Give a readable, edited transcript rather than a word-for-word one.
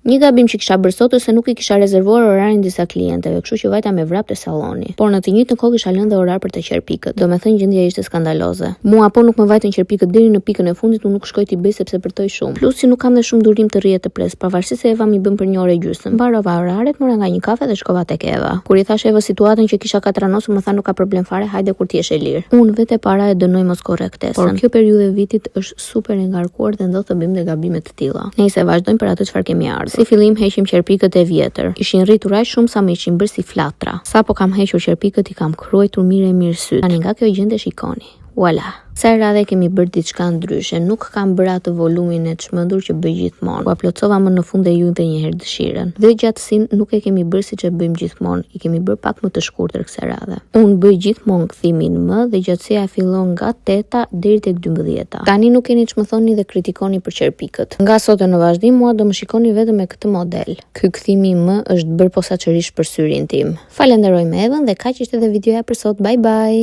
Një gabim që kisha bërë sot është se nuk i kisha rezervuar orarin disa klienteve, kështu që vajta me vrap te salloni. Por në të njëjtën kohë kisha lënë dhe orar për të qerë pikët. Domethënë gjendja ishte skandaloze. Mua po nuk më vajtën qerë pikët deri në pikën e fundit, unë nuk shkoj t'i bëj sepse përtoj shumë. Plus si nuk kam dhe shumë durim të rrihet të pres, pavarësisht se Eva mi bën për 1 orë e gjysmë. Mbarova oraret, mora nga një kafe dhe shkova tek Eva. Kur i thash Eva situatën që kisha katranosur, më tha nuk ka problem fare, hajde kur ti je e lirë. Unë vetë para e dënoj mos korrektesën. Por kjo periudhë e vitit është super e ngarkuar dhe ndodh të bëjmë dhe gabime të tilla. Nëse vazhdojmë për atë çfarë kemi ardhur. Si fillim heqim qerpikët e vjetër. Ishin rritur aq shumë sa më ishin bërë si flatra. Sapo kam hequr qerpikët i kam kruajtur mirë syt. Tani nga kjo gjendje shikoni. Voilà. Sa radhe kemi bërë diçka ndryshe, nuk kam bërë atë volumin e çmendur që bëj gjithmonë. Ku plotësova më në fund e ju dhe një herë dëshirën. Dhe gjatësinë nuk e kemi bërë siç e bëjmë gjithmonë, i kemi bërë pak më të shkurtër kësaj radhe. Unë bëj gjithmonë kthimin më dhe gjatësia fillon nga 8 deri tek 12. Tani nuk keni ç'më thoni dhe kritikoni për qerpikët. Nga sot në vazhdim mua do më shikoni vetëm me këtë model. Ky kthimi më është bërë posaçërisht për syrin tim. Falenderoj me Evën dhe kaq ishte edhe videoja për sot. Bye bye.